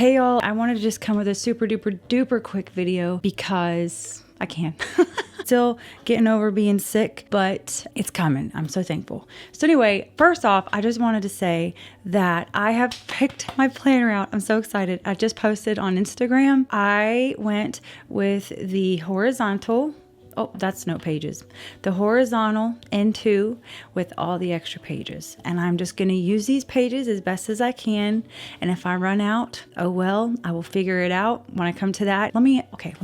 Hey y'all, I wanted to just come with a super duper duper quick video because I can. Still getting over being sick, but it's coming. I'm so thankful. So anyway, first off, I just wanted to say that I have picked my planner out. I'm so excited. I just posted on Instagram. I went with the horizontal. Oh, that's note pages. The horizontal N2 with all the extra pages. And I'm just going to use these pages as best as I can. And if I run out, oh well, I will figure it out when I come to that. Let me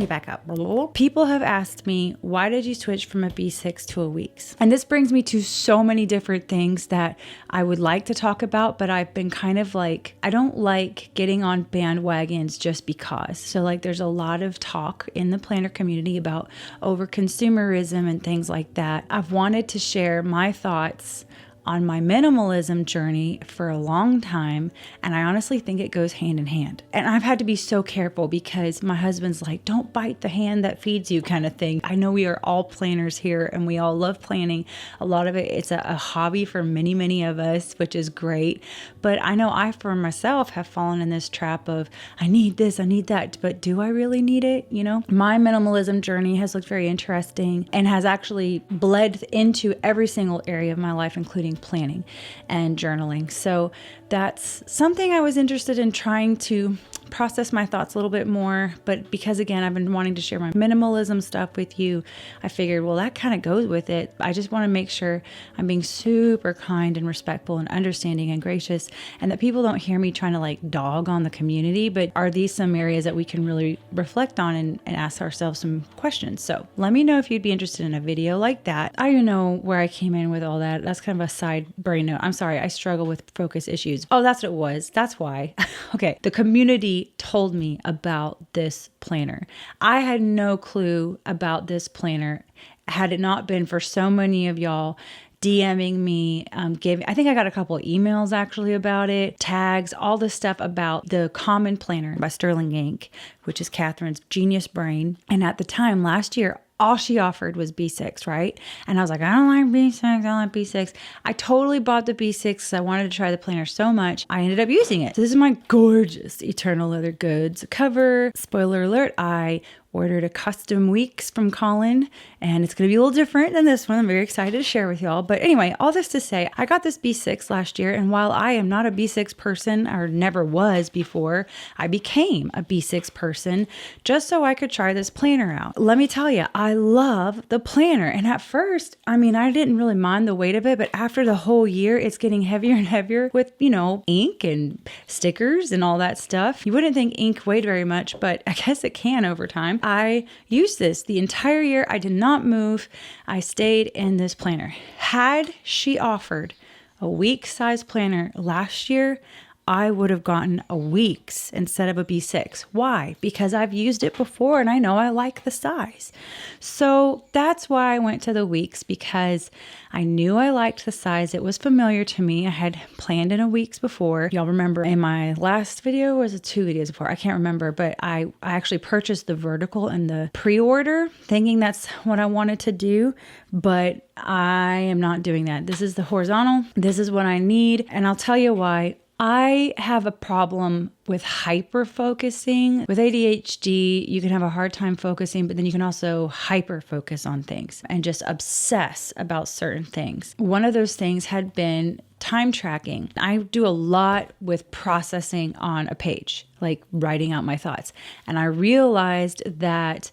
back up. People have asked me, why did you switch from a B6 to a Weeks? And this brings me to so many different things that I would like to talk about, but I've been kind of like, I don't like getting on bandwagons just because. So like there's a lot of talk in the planner community about over consumerism and things like that. I've wanted to share my thoughts on my minimalism journey for a long time, and I honestly think it goes hand in hand. And I've had to be so careful because my husband's like, don't bite the hand that feeds you kind of thing. I know we are all planners here and we all love planning. A lot of it, it's a hobby for many of us, which is great. But I know I, for myself, have fallen in this trap of, I need this, I need that, but do I really need it? You know, my minimalism journey has looked very interesting and has actually bled into every single area of my life, including planning and journaling. So that's something I was interested in trying to process my thoughts a little bit more. But because again, I've been wanting to share my minimalism stuff with you, I figured, well, that kind of goes with it. I just want to make sure I'm being super kind and respectful and understanding and gracious, and that people don't hear me trying to like dog on the community, but are these some areas that we can really reflect on and ask ourselves some questions? So let me know if you'd be interested in a video like that. I don't know where I came in with all that. That's kind of a side brain note. I'm sorry. I struggle with focus issues. Oh, that's what it was. That's why. Okay. The community told me about this planner. I had no clue about this planner had it not been for so many of y'all DMing me, I think I got a couple of emails actually about it, tags, all this stuff about the Common Planner by Sterling Inc., which is Catherine's genius brain. And at the time last year, all she offered was B6, right? And I was like, I don't like B6, I don't like B6. I totally bought the B6 because I wanted to try the planner so much. I ended up using it. So this is my gorgeous Eternal Leather Goods cover. Spoiler alert, I ordered a custom Weeks from Colin, and it's going to be a little different than this one. I'm very excited to share with y'all. But anyway, all this to say, I got this B6 last year, and while I am not a B6 person, or never was before, I became a B6 person just so I could try this planner out. Let me tell you, I love the planner. And at first, I mean, I didn't really mind the weight of it, but after the whole year, it's getting heavier and heavier with, you know, ink and stickers and all that stuff. You wouldn't think ink weighed very much, but I guess it can over time. I used this the entire year. I did not move. I stayed in this planner. Had she offered a week size planner last year, I would have gotten a Weeks instead of a B6. Why? Because I've used it before and I know I like the size. So that's why I went to the Weeks, because I knew I liked the size. It was familiar to me. I had planned in a Weeks before. Y'all remember in my last video, or was it 2 videos before? I can't remember, but I actually purchased the vertical in the pre-order thinking that's what I wanted to do, but I am not doing that. This is the horizontal. This is what I need. And I'll tell you why. I have a problem with hyper focusing. With ADHD, you can have a hard time focusing, but then you can also hyper focus on things and just obsess about certain things. One of those things had been time tracking. I do a lot with processing on a page, like writing out my thoughts. And I realized that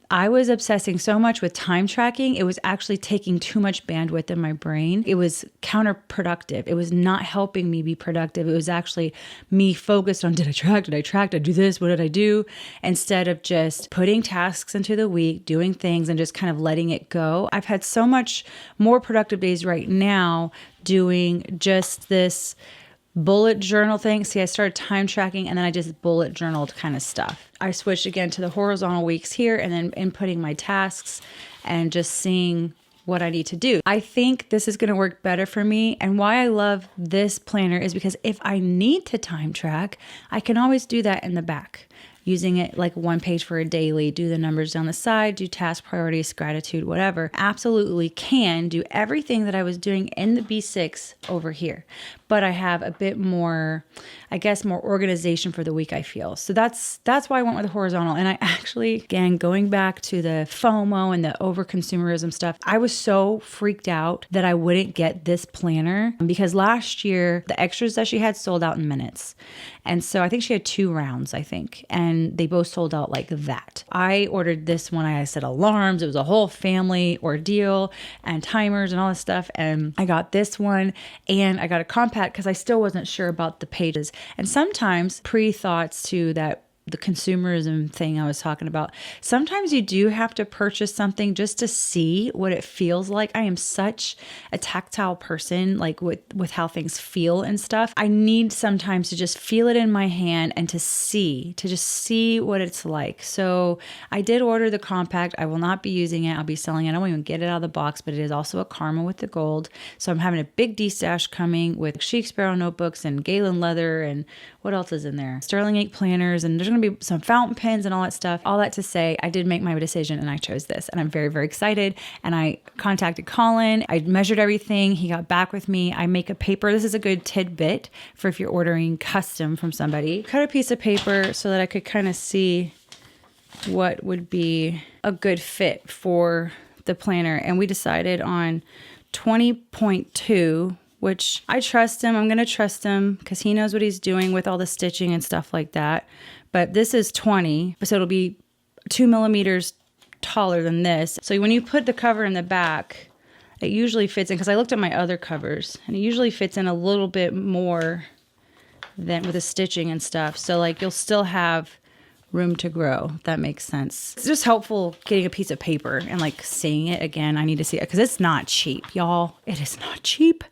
I was obsessing so much with time tracking, it was actually taking too much bandwidth in my brain. It was counterproductive. It was not helping me be productive. It was actually me focused on, did I track? Did I do this? What did I do? Instead of just putting tasks into the week, doing things and just kind of letting it go. I've had so much more productive days right now doing just this bullet journal thing. See, I started time tracking and then I just bullet journaled kind of stuff. I switched again to the horizontal Weeks here and then inputting my tasks and just seeing what I need to do. I think this is going to work better for me. And why I love this planner is because if I need to time track, I can always do that in the back. using it like one page for a daily, do the numbers down the side, do task priorities, gratitude, whatever. Absolutely can do everything that I was doing in the B6 over here. But I have a bit more, I guess, more organization for the week, I feel. So that's why I went with the horizontal. And I actually, again, going back to the FOMO and the over-consumerism stuff, I was so freaked out that I wouldn't get this planner because last year, the extras that she had sold out in minutes. And so I think she had 2 rounds, I think, and they both sold out like that. I ordered this one. I set alarms. It was a whole family ordeal and timers and all this stuff. And I got this one and I got a compact because I still wasn't sure about the pages. And sometimes pre-thoughts to that, the consumerism thing I was talking about, sometimes you do have to purchase something just to see what it feels like. I am such a tactile person, like with how things feel and stuff. I need sometimes to just feel it in my hand and to just see what it's like. So I did order the compact. I will not be using it. I'll be selling it. I won't even get it out of the box, but it is also a caramel with the gold. So I'm having a big D-stash coming with Chic Sparrow notebooks and Galen leather and what else is in there? Sterling ink planners, and there's going to be some fountain pens and all that stuff. All that to say, I did make my decision and I chose this, and I'm very, very excited. And I contacted Colin. I measured everything. He got back with me. I make a paper. This is a good tidbit for if you're ordering custom from somebody. Cut a piece of paper so that I could kind of see what would be a good fit for the planner. And we decided on 20.2, which I trust him. I'm going to trust him because he knows what he's doing with all the stitching and stuff like that. But this is 20, so it'll be 2 millimeters taller than this. So when you put the cover in the back, it usually fits in, because I looked at my other covers, and it usually fits in a little bit more than with the stitching and stuff. So like you'll still have room to grow, if that makes sense. It's just helpful getting a piece of paper and like seeing it again. I need to see it because it's not cheap, y'all. It is not cheap.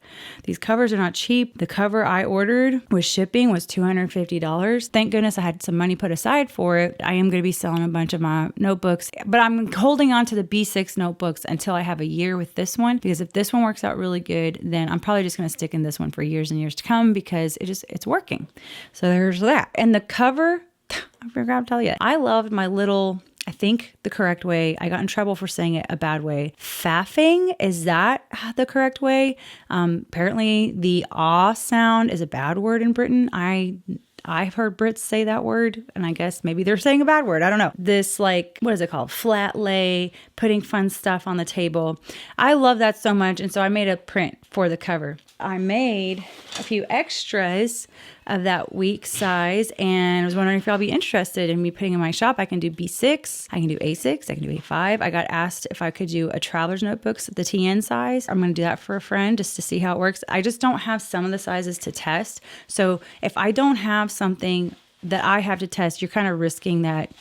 These covers are not cheap. The cover I ordered with shipping was $250. Thank goodness I had some money put aside for it. I am going to be selling a bunch of my notebooks, but I'm holding on to the B6 notebooks until I have a year with this one, because if this one works out really good, then I'm probably just going to stick in this one for years and years to come because it's working. So there's that. And the cover, I forgot to tell you, I loved my little, I think the correct way, I got in trouble for saying it a bad way. Faffing, is that the correct way? Apparently the ah sound is a bad word in Britain. I've heard Brits say that word, and I guess maybe they're saying a bad word. I don't know. This, like, what is it called? Flat lay, putting fun stuff on the table. I love that so much, and so I made a print for the cover. I made a few extras of that week size, and I was wondering if y'all be interested in me putting in my shop. I can do B6, I can do A6, I can do A5. I got asked if I could do a traveler's notebooks, the TN size. I'm going to do that for a friend just to see how it works. I just don't have some of the sizes to test. So if I don't have something that I have to test, you're kind of risking that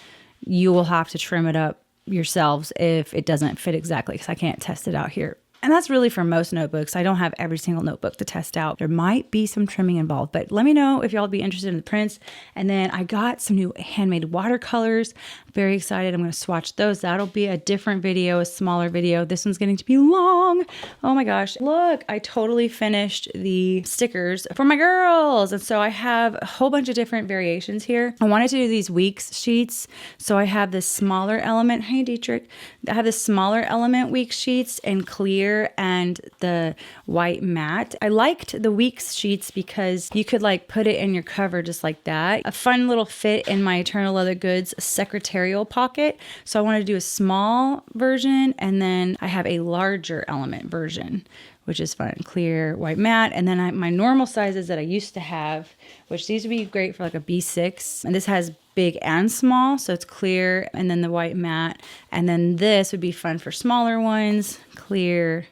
you will have to trim it up yourselves if it doesn't fit exactly, because I can't test it out here. And that's really for most notebooks. I don't have every single notebook to test out. There might be some trimming involved, but let me know if y'all be interested in the prints. And then I got some new handmade watercolors. Very excited. I'm going to swatch those. That'll be a different video, a smaller video. This one's getting to be long. Oh my gosh. Look, I totally finished the stickers for my girls. And so I have a whole bunch of different variations here. I wanted to do these weeks sheets. So I have this smaller element. Hey, Dietrich. I have this smaller element week sheets in clear and the white matte. I liked the weeks sheets because you could like put it in your cover just like that. A fun little fit in my Eternal Leather Goods secretarial pocket. So I wanted to do a small version, and then I have a larger element version, which is fun. Clear, white matte. And then my normal sizes that I used to have, which these would be great for like a B6. And this has big and small, so it's clear, and then the white matte. And then this would be fun for smaller ones, clear,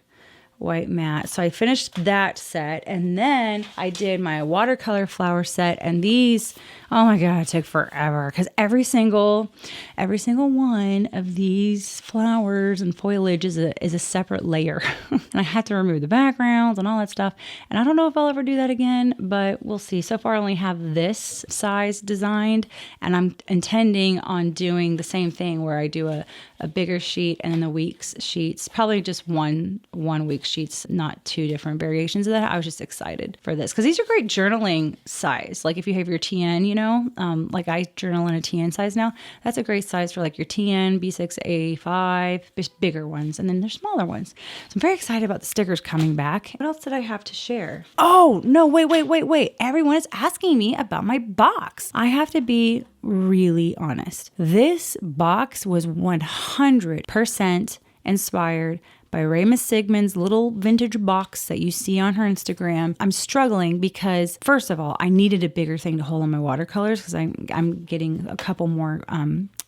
white matte. So I finished that set, and then I did my watercolor flower set, and these, oh my god, it took forever because every single one of these flowers and foliage is a separate layer. And I had to remove the backgrounds and all that stuff, and I don't know if I'll ever do that again, but we'll see. So far I only have this size designed, and I'm intending on doing the same thing where I do a bigger sheet and then the weeks sheets, probably just one week sheets, not 2 different variations of that. I was just excited for this because these are great journaling size. Like if you have your TN, you know, like I journal in a TN size now, that's a great size for like your TN, B6, A5, just bigger ones. And then there's smaller ones. So I'm very excited about the stickers coming back. What else did I have to share? Oh, no, wait. Everyone is asking me about my box. I have to be really honest. This box was 100% inspired by Rae Missigman's little vintage box that you see on her Instagram. I'm struggling because, first of all, I needed a bigger thing to hold on my watercolors because I'm getting a couple more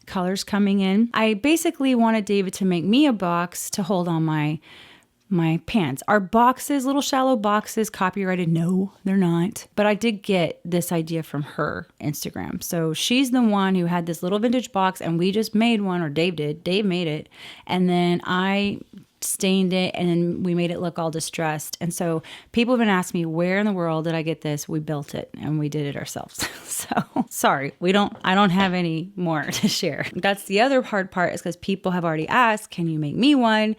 colors coming in. I basically wanted David to make me a box to hold on my pants. Our boxes, little shallow boxes, copyrighted? No, they're not. But I did get this idea from her Instagram. So she's the one who had this little vintage box and we just made one, or Dave did. Dave made it. And then I stained it and then we made it look all distressed. And so people have been asking me, where in the world did I get this? We built it and we did it ourselves. So sorry, I don't have any more to share. That's the other hard part, is because people have already asked, can you make me one?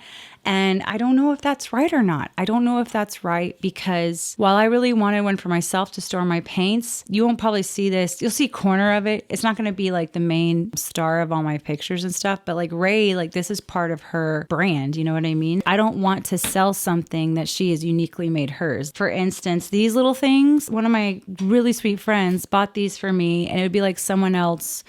And I don't know if that's right or not. I don't know if that's right because while I really wanted one for myself to store my paints, you won't probably see this. You'll see a corner of it. It's not going to be like the main star of all my pictures and stuff, but like Rae, like this is part of her brand. You know what I mean? I don't want to sell something that she has uniquely made hers. For instance, these little things, one of my really sweet friends bought these for me, and it would be like someone else,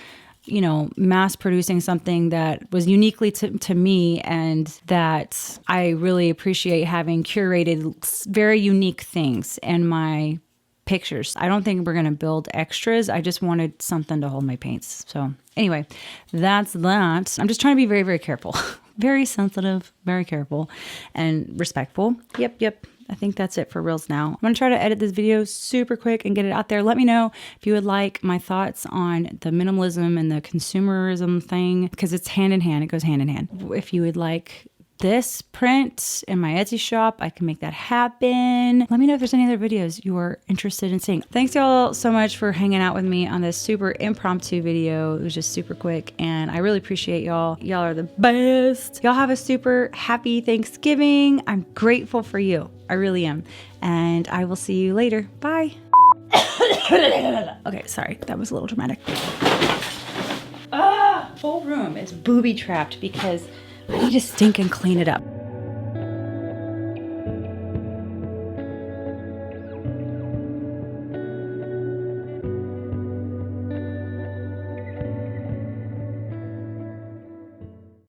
you know, mass producing something that was uniquely to me, and that I really appreciate having curated very unique things in my pictures. I don't think we're going to build extras. I just wanted something to hold my paints. So anyway, that's that. I'm just trying to be very, very careful, very sensitive, very careful and respectful. Yep. I think that's it for reels now. I'm going to try to edit this video super quick and get it out there. Let me know if you would like my thoughts on the minimalism and the consumerism thing, because it's hand in hand. It goes hand in hand. If you would like this print in my Etsy shop, I can make that happen. Let me know if there's any other videos you are interested in seeing. Thanks y'all so much for hanging out with me on this super impromptu video. It was just super quick and I really appreciate y'all. Y'all are the best. Y'all have a super happy Thanksgiving. I'm grateful for you. I really am. And I will see you later. Bye. Okay, sorry. That was a little dramatic. Whole room is booby trapped because I need to stink and clean it up.